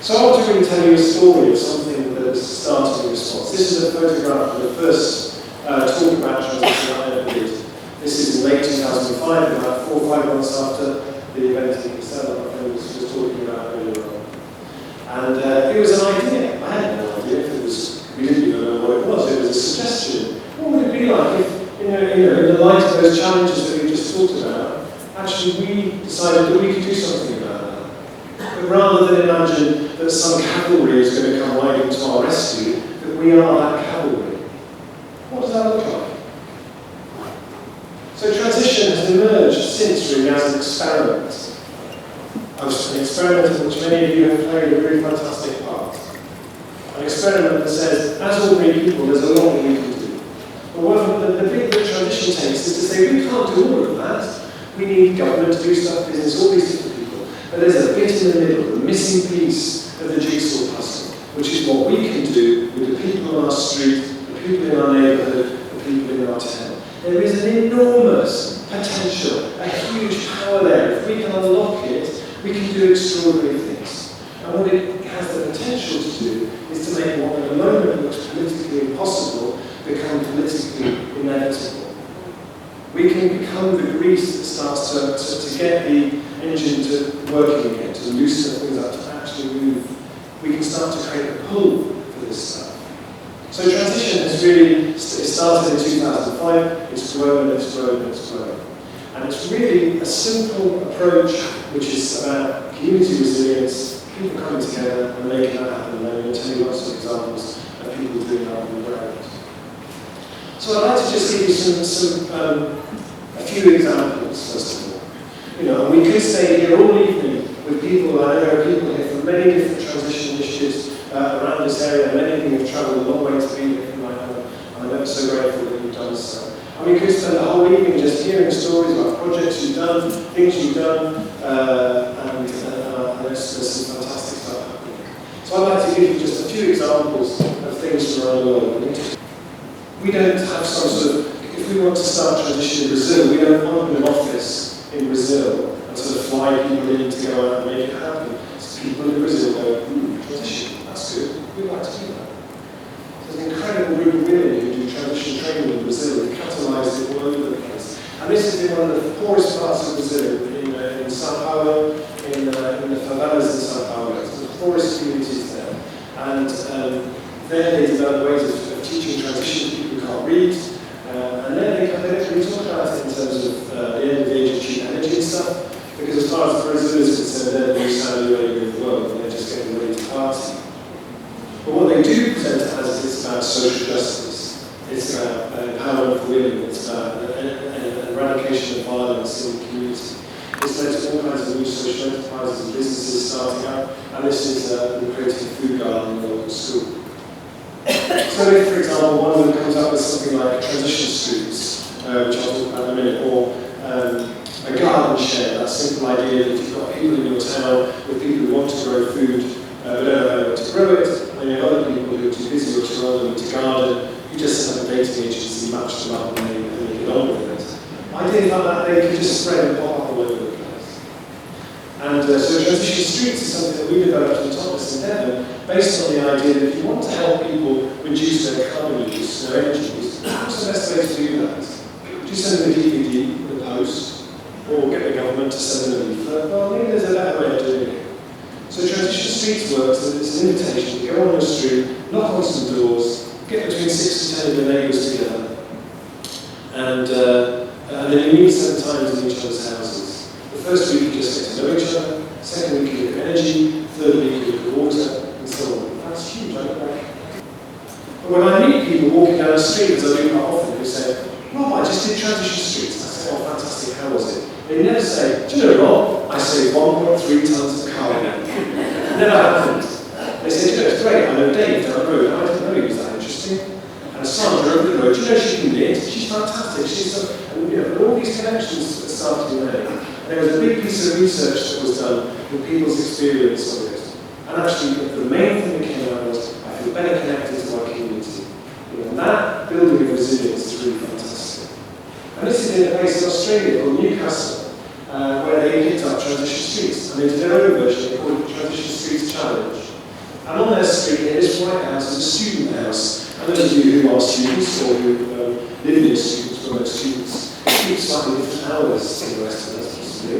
So I want to really tell you a story of something that has started a response. This is a photograph of the first talk about transition I ever did. This is in late 2005, about 4 or 5 months after the event in December my friend was talking about earlier on. And it was an idea. I had no idea if it was, we didn't even know what it was. It was a suggestion. What would it be like if, in the light of those challenges that we just talked about, actually we decided that we could do something about that. But rather than imagine that some cavalry is going to come riding to our rescue, that we are that cavalry. What does that look like? So transition has emerged since really as an experiment. An experiment in which many of you have played a really fantastic part. An experiment that says, as ordinary people, there's a lot that we can do. But one of the big that transition takes is to say, we can't do all of that. We need government to do stuff, business, all these different people. But there's a bit in the middle, the missing piece of the jigsaw puzzle, which is what we can do with the people on our street, the people in our neighbourhood, the people in our town. There is an enormous potential, a huge power there. If we can unlock it, we can do extraordinary things. And what it has the potential to do is to make what at the moment looks politically impossible become politically inevitable. We can become the grease that starts to get the engine to working again, to loosen things up, to actually move. We can start to create a pull for this stuff. So transition has really, it started in 2005, it's grown and it's grown and it's grown. And it's really a simple approach which is about community resilience, people coming together and making that happen. And I'm going to tell you lots of examples of people doing that on the ground. So I'd like to just give you a few examples, first of all. And we could stay here all evening with people. I know there are people here from many different transition initiatives around this area. Many of you have travelled a long way to be here tonight, and I'm ever so grateful that you've done so. And we could spend the whole evening just hearing stories about projects you've done, things you've done, and there's some fantastic stuff happening. So I'd like to give you just a few examples of things from around the world. We don't have some sort of, if we want to start transition in Brazil, we don't open an office in Brazil and sort of fly people in to go out and make it happen. So people in Brazil go, transition, that's good, we'd like to do that. There's an incredible group of women who do transition training in Brazil and catalyse it all over the place. And this has been one of the poorest parts of Brazil, in Sao Paulo, in the favelas in Sao Paulo. It's the poorest communities there. And there they develop ways of teaching transition to people who can't read. And then they don't really talk about it in terms of the end of the age of cheap energy and stuff, because as far as Brazil is concerned, they're the new Saudi Arabia of the world, and they're just getting ready to party. But what they do present it as is it's about social justice, it's about empowerment for women, it's about an eradication of violence in the community. It's led to all kinds of new social enterprises and businesses starting up, and this is creating a food garden in the local school. So if, for example, one of them comes up with something like transition streets, which I'll talk about in a minute, or a garden share, that simple idea that if you've got people in your town with people who want to grow food, but don't know how to grow it, and you have other people who are too busy or too old to garden, you just set up a dating agency, match them up, and they get on with it. Ideas like that, they can just spread and pop up all over the place. And so transition streets is something that we developed in Thomas in Devon, based on the idea that if you want to help people reduce their carbon use, their energy use, what's the best way to do that? Do you send them a DVD with a post, or get the government to send them a leaflet? Well, maybe there's a better way of doing it. So transition streets works that it's an invitation to go on the street, knock on some doors, get between 6 and 10 of your neighbours together, and then you meet 7 times in each other's houses. The first week you just get to know each other, second week you look at energy, third week you look at water, and so on. That's huge, I don't know. But when I meet people walking down the street, as I do quite often, who say, Rob, I just did transition streets. I say, oh, fantastic, how was it? They never say, do you know, Rob, I saved 1.3 tonnes of carbon. Never happened. They say, do you know, it's great, I know Dave down the road, I didn't know he was that interesting. And Sandra over the road, do you know she can knit? She's fantastic. And all these connections that started to be made. There was a big piece of research that was done with people's experience of it. And actually, the main thing that came out was, I feel better connected to my community. And that building of resilience is really fantastic. And this is in a place in Australia called Newcastle, where they picked up transition streets. And they did their own version, they called it the Transition Streets Challenge. And on their street here, this white house is a student house. And those of you who are students or who live near students, remote students, keep slightly different hours to the rest of us, possibly.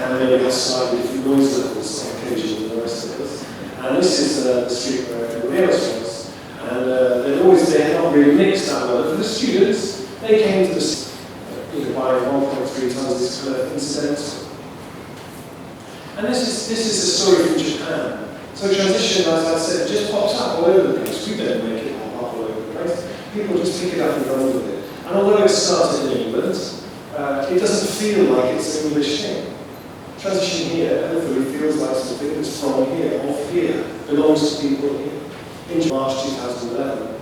And maybe have slightly different noise levels on occasion than the rest of us. And this is the street where everybody else was. And they had not really mixed that well. For the students, they came to the by 1.3 times this kind of incidental. And this is a story from Japan. So transition, as I said, just pops up all over the place. We don't make it pop up all over the place. People just pick it up and run with it. And although it started in England, it doesn't feel like it's an English thing. Transition here, hopefully, feels like something that's from here, off here, belongs to people here. In March 2011,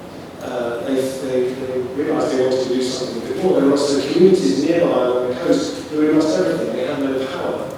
they realised they wanted to do something a bit more. There were also communities nearby along the coast who had lost everything. They had no power.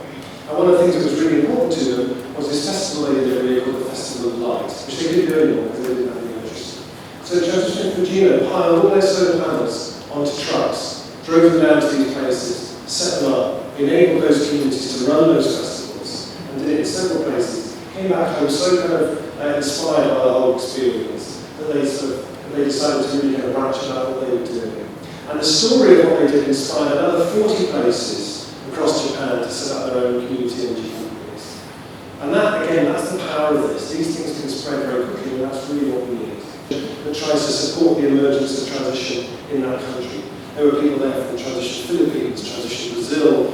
And one of the things that was really important to them was this festival they did every year called the Festival of Light, which they couldn't do anymore because they didn't have the electricity. So Transition Fujino piled all their solar panels onto trucks, drove them down to these places, set them up, enabled those communities to run those festivals, and did it in several places. Came back home so kind of inspired by the whole experience that they decided to really kind of branch out what they were doing. And the story of what they did inspired another 40 places across Japan to set up their own community energy companies. And that, again, that's the power of this. These things can spread very quickly, and that's really what we need. That tries to support the emergence of transition in that country. There were people there from Transition Philippines, Transition Brazil,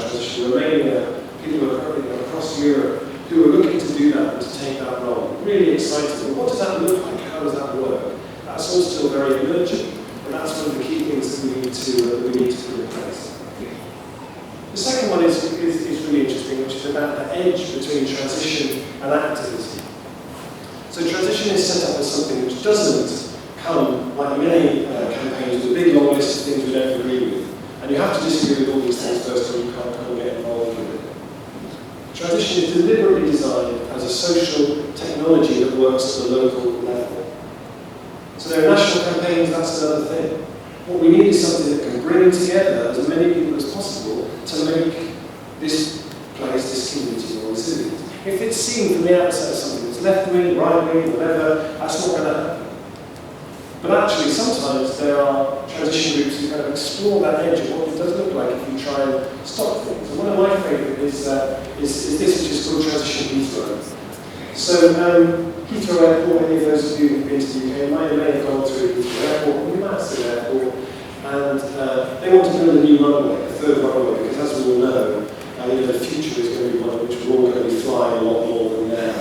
Transition Romania, people who are currently across Europe who are looking to do that and to take that role. Really exciting. What does that look like? How does that work? That's all still very emerging, and that's one of the key things that we need to put in place. The second one is really interesting, which is about the edge between transition and activism. So transition is set up as something which doesn't come, like many campaigns, with a big long list of things we don't agree with. And you have to disagree with all these things first, or you can't come and get involved with it. Transition is deliberately designed as a social technology that works at the local level. So there are national campaigns, that's another thing. What we need is something that can bring together as many people as possible to make this place, this community, more resilient. If it's seen from the outset as something that's left-wing, right-wing, whatever, that's not going to happen. But actually, sometimes there are transition groups who kind of explore that edge of what it does look like if you try and stop things. And one of my favourite is this, which is called Transition Heathrow. So Heathrow Airport, any of those of you who've been to the UK may have gone through Heathrow Airport, a massive airport, and they want to build a new runway, a third runway, because as we all know, the future is going to be one in which we're all going to be flying a lot more than now.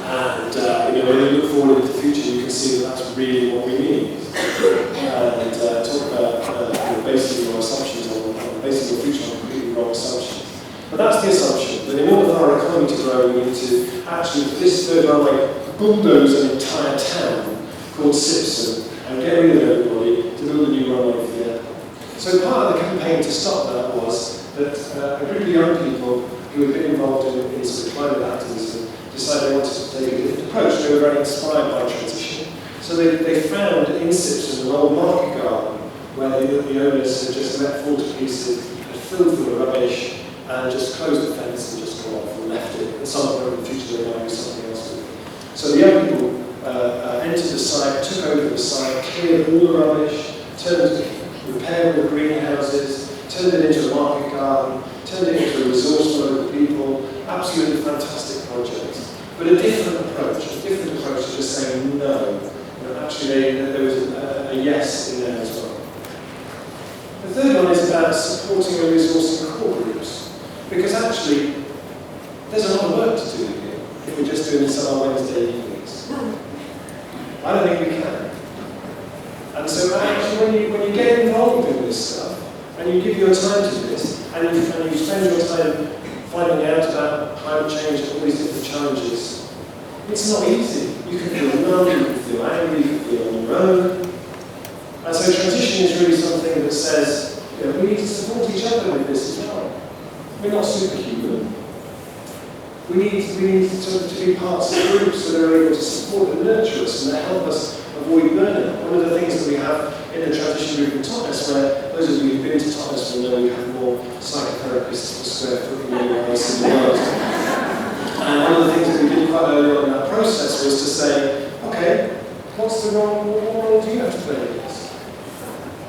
And when you look forward into the future, you can see that that's really what we need. And talk about basing your assumptions on basing your future on completely wrong assumptions. But that's the assumption, that in order for our economy to grow, we need to actually, for this third runway, bulldoze an entire town called Sipson and get rid of everybody to build a new runway for the airport. So part of the campaign to stop that was that a group of young people who had been involved in sort of climate activism decided they wanted to take a different approach. They were very inspired by transition. So they found in Sipson an old market garden where the owners had just let fall to pieces, had filled full of rubbish, and just closed the fence and just gone off and left it. At some point in the future they might do something else with it. So the young people entered the site, took over the site, cleared all the rubbish, repaired all the greenhouses, turned it into a market garden, turned it into a resource for local people. Absolutely fantastic project. But a different approach to just saying no. Actually, there was a yes in there as well. The third one is about supporting and resourcing core groups. Because actually, there's a lot of work to do here if we're just doing this on our Wednesday evenings. I don't think we can. And so actually, when you get involved in this stuff, and you give your time to this, and you spend your time finding out about climate change and all these different challenges, it's not easy. You can feel numb, you can feel angry, you can feel on your own. And so transition is really something that says, we need to support each other with this as well. We're not superhuman. We need to be parts of groups that are able to support and nurture us and that help us avoid burnout. One of the things that we have in the transition group in Totnes, where those of you who've been to Totnes will know we have more psychotherapists per square foot than anyone else in the world. And one of the process was to say, okay, what role do you have to play in this?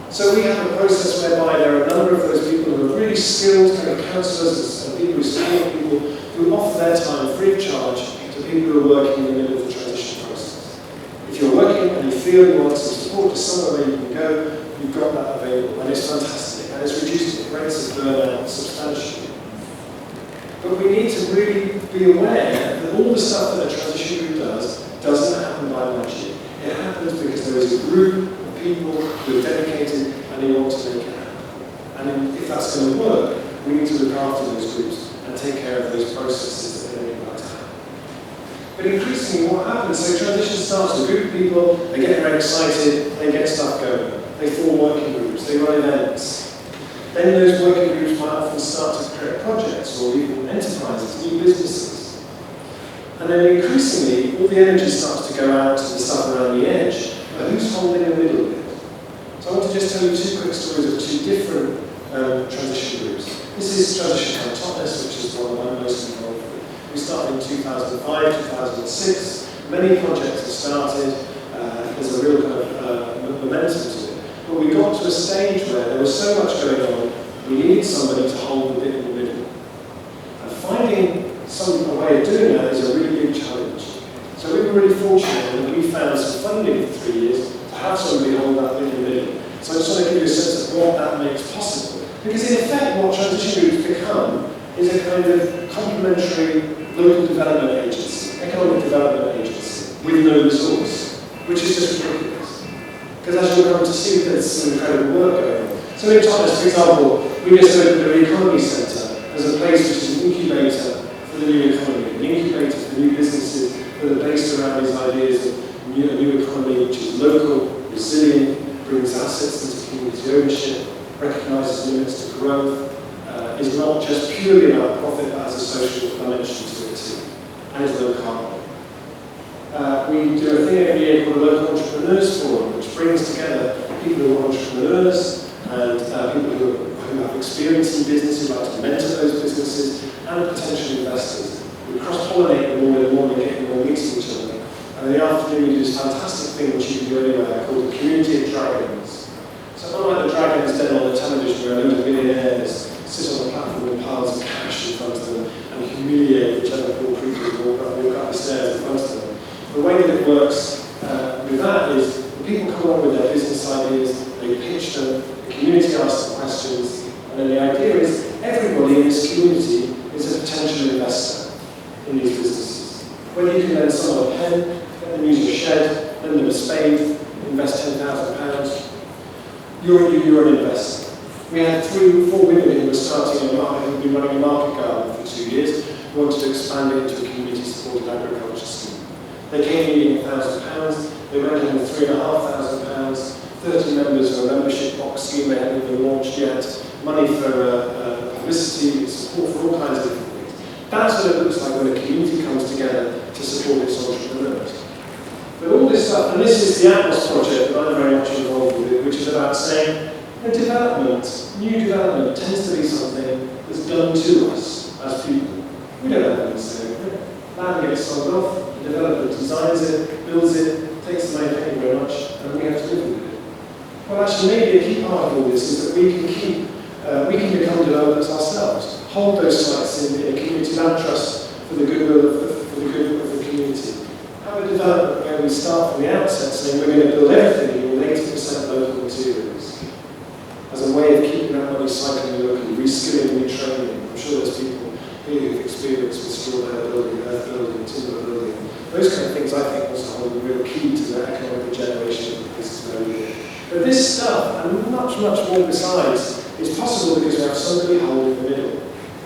So we have a process whereby there are a number of those people who are really skilled kind of counsellors and people who support people who offer their time free of charge to people who are working in the middle of the transition process. If you're working and you feel you want some support to somewhere where you can go, you've got that available, and it's fantastic, and it's reduced the rates of burnout substantially. But we need to really be aware that all the stuff that a transition group does doesn't happen by magic. It happens because there is a group of people who are dedicated and they want to make it happen. And if that's going to work, we need to look after those groups and take care of those processes that they make that happen. But increasingly what happens, so transition starts with a group of people, they get very excited, they get stuff going. They form working groups, they run events. Then those working groups might often start to create projects or even enterprises, new businesses. And then increasingly, all the energy starts to go out to the stuff around the edge, but who's holding the middle of it? So I want to just tell you two quick stories of two different transition groups. This is Transition Camp Totnes, which is one I'm most involved with. We started in 2005, 2006. Many projects have started. There's a real kind of momentum to it. But we got to a stage where there was so much going on, we needed somebody to hold the bit in the middle. And finding a way of doing that is a really big challenge. So we were really fortunate that we found some funding for 3 years to have somebody hold that bit in the middle. So I just want to give you a sense of what that makes possible. Because in effect, what transition groups become is a kind of complementary local development agency, economic development agency, with no resource, which is just ridiculous. Because as you'll come to see, there's some incredible work going on. So in Totnes, for example, we just opened a Re-Economy Centre as a place which is an incubator for the new economy, an incubator for new businesses that are based around these ideas of new economy, which is local, resilient, brings assets into community ownership, recognises limits to growth, is not just purely about profit, but has a social dimension to it too, and is low carbon. We do a thing every year called a Local Entrepreneurs Forum, which brings together people who are entrepreneurs and people who have experience in business, who like to mentor those businesses, and potential investors. We cross-pollinate them all in the morning, get them all meeting each other. And in the afternoon, we do this fantastic thing which you can do anywhere called the Community of Dragons. So unlike the dragons dead on the television where a load of millionaires sit on the platform with piles of cash in front of them and humiliate whichever poor creatures walk up the stairs in front of them. The way that it works with that is when people come along with their business ideas, they pitch them, the community asks them questions, and then the idea is everybody in this community is a potential investor in these businesses. Whether you can lend someone a pen, let them use a shed, lend them a spade, invest £10,000, you're an investor. We had 3 or 4 women who were starting a market, who had been running a market garden for 2 years, who wanted to expand it into a community-supported agriculture scheme. They came needing £1,000, they went in with £3,500, 30 members of a membership box scheme they hadn't even launched yet, money for publicity, support for all kinds of different things. That's what it looks like when a community comes together to support its entrepreneurs. But all this stuff, and this is the Atlas project that I'm very much involved with, which is about saying development, new development, tends to be something that's done to us as people. We don't have any say over it. Land gets sold off, the developer designs it, builds it, takes the money, thank you very much, and we have to live with it. Well, actually, maybe a key part of all this is that we can become developers ourselves, hold those sites in a community land trust for the goodwill of the community. Have a development where we start from the outset saying we're going to build everything with 80% local materials as a way of keeping that money cycling locally, reskilling, retraining. I'm sure there's people here who've experienced with straw building, earth building, timber building. Those kind of things I think also hold a real key to the economic regeneration of the places where we live. But this stuff, and much, much more besides, is possible because we have somebody holding the middle.